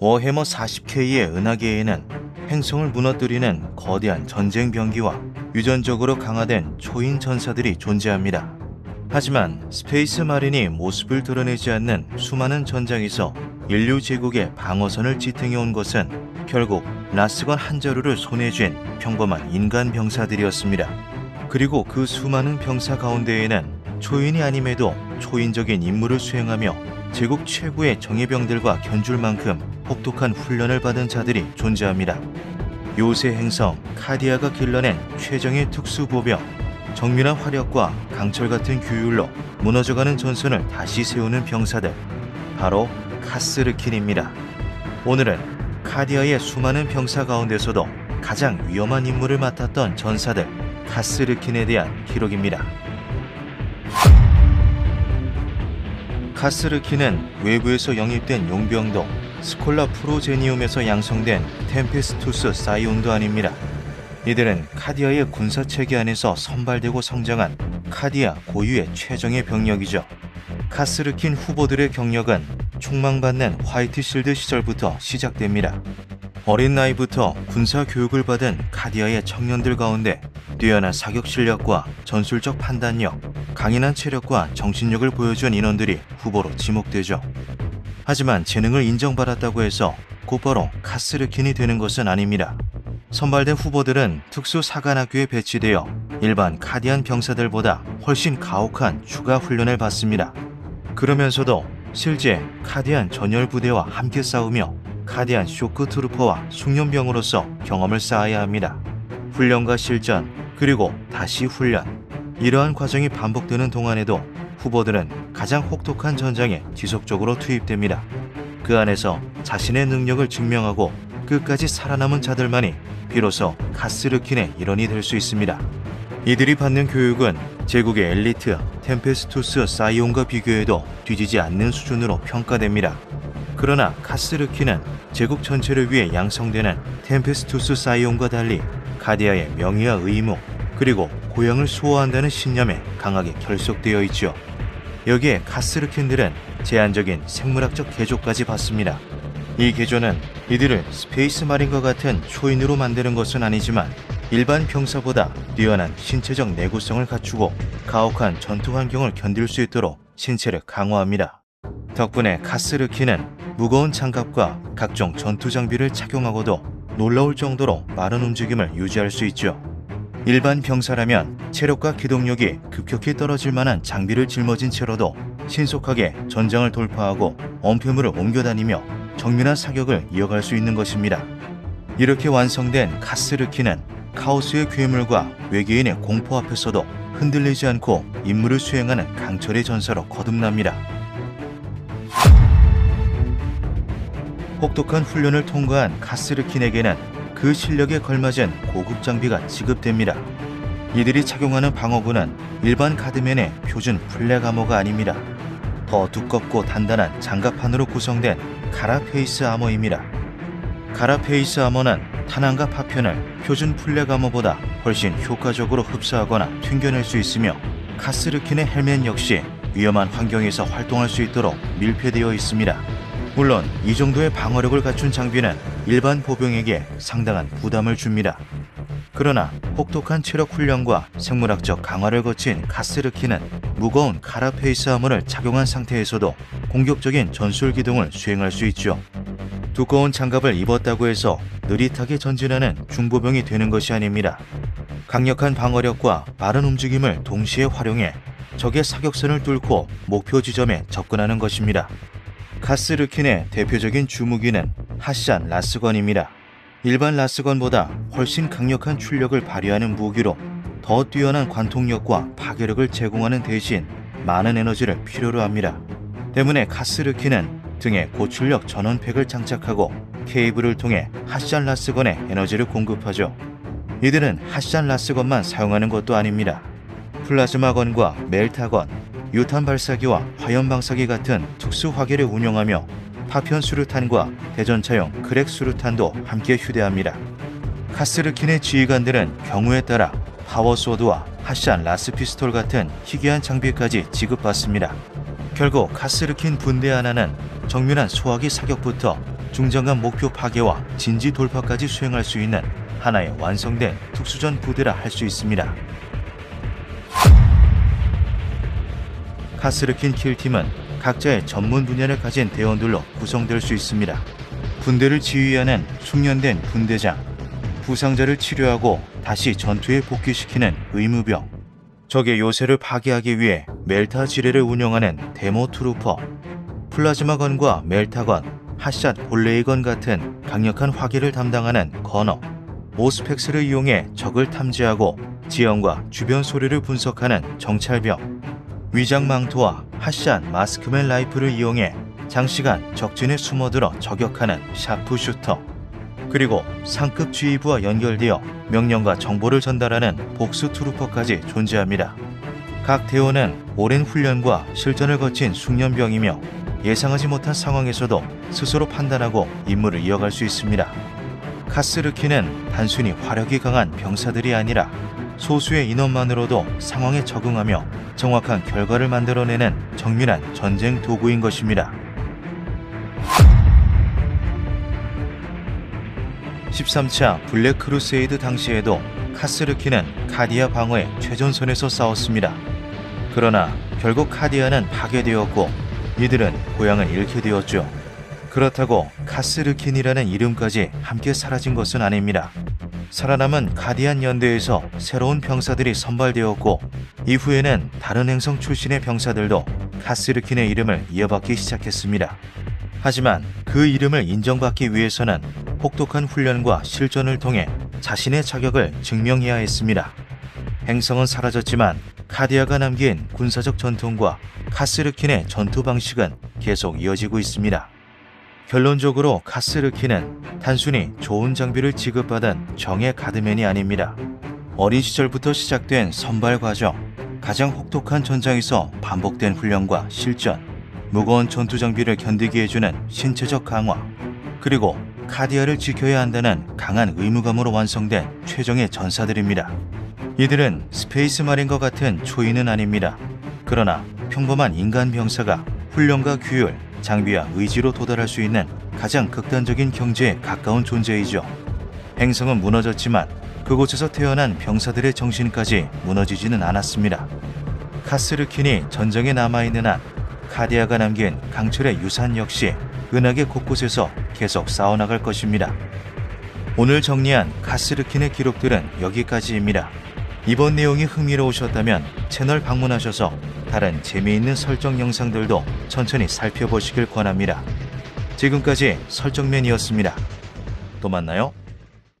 워해머 40K의 은하계에는 행성을 무너뜨리는 거대한 전쟁 병기와 유전적으로 강화된 초인 전사들이 존재합니다. 하지만 스페이스 마린이 모습을 드러내지 않는 수많은 전장에서 인류 제국의 방어선을 지탱해온 것은 결국 라스건 한 자루를 손에 쥔 평범한 인간 병사들이었습니다. 그리고 그 수많은 병사 가운데에는 초인이 아님에도 초인적인 임무를 수행하며 제국 최고의 정예병들과 견줄 만큼 혹독한 훈련을 받은 자들이 존재합니다. 요새 행성 카디아가 길러낸 최정의 특수보병, 정밀한 화력과 강철 같은 규율로 무너져가는 전선을 다시 세우는 병사들, 바로 카스르킨입니다. 오늘은 카디아의 수많은 병사 가운데서도 가장 위험한 임무를 맡았던 전사들 카스르킨에 대한 기록입니다. 카스르킨은 외부에서 영입된 용병도 스콜라 프로제니움에서 양성된 템페스투스 사이온도 아닙니다. 이들은 카디아의 군사체계 안에서 선발되고 성장한 카디아 고유의 최정예 병력이죠. 카스르킨 후보들의 경력은 총망받는 화이트 실드 시절부터 시작됩니다. 어린 나이부터 군사 교육을 받은 카디아의 청년들 가운데 뛰어난 사격 실력과 전술적 판단력, 강인한 체력과 정신력을 보여준 인원들이 후보로 지목되죠. 하지만 재능을 인정받았다고 해서 곧바로 카스르킨이 되는 것은 아닙니다. 선발된 후보들은 특수 사관학교에 배치되어 일반 카디안 병사들보다 훨씬 가혹한 추가 훈련을 받습니다. 그러면서도 실제 카디안 전열 부대와 함께 싸우며 카디안 쇼크 트루퍼와 숙련병으로서 경험을 쌓아야 합니다. 훈련과 실전, 그리고 다시 훈련. 이러한 과정이 반복되는 동안에도 후보들은 가장 혹독한 전장에 지속적으로 투입됩니다. 그 안에서 자신의 능력을 증명하고 끝까지 살아남은 자들만이 비로소 카스르킨의 일원이 될 수 있습니다. 이들이 받는 교육은 제국의 엘리트 템페스투스 사이온과 비교해도 뒤지지 않는 수준으로 평가됩니다. 그러나 카스르킨은 제국 전체를 위해 양성되는 템페스투스 사이온과 달리 카디아의 명예와 의무, 그리고 고향을 수호한다는 신념에 강하게 결속되어 있죠. 여기에 카스르킨들은 제한적인 생물학적 개조까지 받습니다. 이 개조는 이들을 스페이스 마린과 같은 초인으로 만드는 것은 아니지만 일반 병사보다 뛰어난 신체적 내구성을 갖추고 가혹한 전투 환경을 견딜 수 있도록 신체를 강화합니다. 덕분에 카스르킨은 무거운 장갑과 각종 전투 장비를 착용하고도 놀라울 정도로 빠른 움직임을 유지할 수 있죠. 일반 병사라면 체력과 기동력이 급격히 떨어질 만한 장비를 짊어진 채로도 신속하게 전장을 돌파하고 엄폐물을 옮겨다니며 정밀한 사격을 이어갈 수 있는 것입니다. 이렇게 완성된 카스르킨은 카오스의 괴물과 외계인의 공포 앞에서도 흔들리지 않고 임무를 수행하는 강철의 전사로 거듭납니다. 혹독한 훈련을 통과한 카스르킨에게는 그 실력에 걸맞은 고급 장비가 지급됩니다. 이들이 착용하는 방어구는 일반 가드맨의 표준 플랫 아머가 아닙니다. 더 두껍고 단단한 장갑판으로 구성된 카라페이스 아머입니다. 카라페이스 아머는 탄환과 파편을 표준 플랫 아머보다 훨씬 효과적으로 흡수하거나 튕겨낼 수 있으며 카스르킨의 헬멧 역시 위험한 환경에서 활동할 수 있도록 밀폐되어 있습니다. 물론 이 정도의 방어력을 갖춘 장비는 일반 보병에게 상당한 부담을 줍니다. 그러나 혹독한 체력 훈련과 생물학적 강화를 거친 카스르킨은 무거운 카라페이스 아머를 착용한 상태에서도 공격적인 전술 기동을 수행할 수 있죠. 두꺼운 장갑을 입었다고 해서 느릿하게 전진하는 중보병이 되는 것이 아닙니다. 강력한 방어력과 빠른 움직임을 동시에 활용해 적의 사격선을 뚫고 목표 지점에 접근하는 것입니다. 카스르킨의 대표적인 주무기는 핫샷 라스건입니다. 일반 라스건보다 훨씬 강력한 출력을 발휘하는 무기로 더 뛰어난 관통력과 파괴력을 제공하는 대신 많은 에너지를 필요로 합니다. 때문에 카스르킨은 등에 고출력 전원팩을 장착하고 케이블을 통해 핫샷 라스건에 에너지를 공급하죠. 이들은 핫샷 라스건만 사용하는 것도 아닙니다. 플라즈마건과 멜타건, 유탄 발사기와 화염 방사기 같은 특수 화기를 운용하며 파편 수류탄과 대전차용 크랙 수류탄도 함께 휴대합니다. 카스르킨의 지휘관들은 경우에 따라 파워소드와 핫샷 라스피스톨 같은 희귀한 장비까지 지급받습니다. 결국 카스르킨 분대 하나는 정밀한 소화기 사격부터 중장관 목표 파괴와 진지 돌파까지 수행할 수 있는 하나의 완성된 특수전 부대라 할 수 있습니다. 카스르킨 킬팀은 각자의 전문 분야를 가진 대원들로 구성될 수 있습니다. 군대를 지휘하는 숙련된 군대장, 부상자를 치료하고 다시 전투에 복귀시키는 의무병, 적의 요새를 파괴하기 위해 멜타 지뢰를 운영하는 데모 트루퍼, 플라즈마건과 멜타건, 핫샷 볼레이건 같은 강력한 화기를 담당하는 건어, 오스펙스를 이용해 적을 탐지하고 지형과 주변 소리를 분석하는 정찰병, 위장 망토와 핫샷 마스크맨 라이플을 이용해 장시간 적진에 숨어들어 저격하는 샤프슈터, 그리고 상급 지휘부와 연결되어 명령과 정보를 전달하는 복수 트루퍼까지 존재합니다. 각 대원은 오랜 훈련과 실전을 거친 숙련병이며 예상하지 못한 상황에서도 스스로 판단하고 임무를 이어갈 수 있습니다. 카스르키는 단순히 화력이 강한 병사들이 아니라 소수의 인원만으로도 상황에 적응하며 정확한 결과를 만들어내는 정밀한 전쟁 도구인 것입니다. 13차 블랙 크루세이드 당시에도 카스르키는 카디아 방어의 최전선에서 싸웠습니다. 그러나 결국 카디아는 파괴되었고 이들은 고향을 잃게 되었죠. 그렇다고 카스르킨이라는 이름까지 함께 사라진 것은 아닙니다. 살아남은 카디안 연대에서 새로운 병사들이 선발되었고 이후에는 다른 행성 출신의 병사들도 카스르킨의 이름을 이어받기 시작했습니다. 하지만 그 이름을 인정받기 위해서는 혹독한 훈련과 실전을 통해 자신의 자격을 증명해야 했습니다. 행성은 사라졌지만 카디아가 남긴 군사적 전통과 카스르킨의 전투 방식은 계속 이어지고 있습니다. 결론적으로 카스르킨은 단순히 좋은 장비를 지급받은 정예 가드맨이 아닙니다. 어린 시절부터 시작된 선발 과정, 가장 혹독한 전장에서 반복된 훈련과 실전, 무거운 전투 장비를 견디게 해주는 신체적 강화, 그리고 카디아를 지켜야 한다는 강한 의무감으로 완성된 최정예 전사들입니다. 이들은 스페이스 마린과 같은 초인은 아닙니다. 그러나 평범한 인간 병사가 훈련과 규율, 장비와 의지로 도달할 수 있는 가장 극단적인 경지에 가까운 존재이죠. 행성은 무너졌지만 그곳에서 태어난 병사들의 정신까지 무너지지는 않았습니다. 카스르킨이 전장에 남아있는 한 카디아가 남긴 강철의 유산 역시 은하계 곳곳에서 계속 쌓아나갈 것입니다. 오늘 정리한 카스르킨의 기록들은 여기까지입니다. 이번 내용이 흥미로우셨다면 채널 방문하셔서 다른 재미있는 설정 영상들도 천천히 살펴보시길 권합니다. 지금까지 설정맨이었습니다. 또 만나요.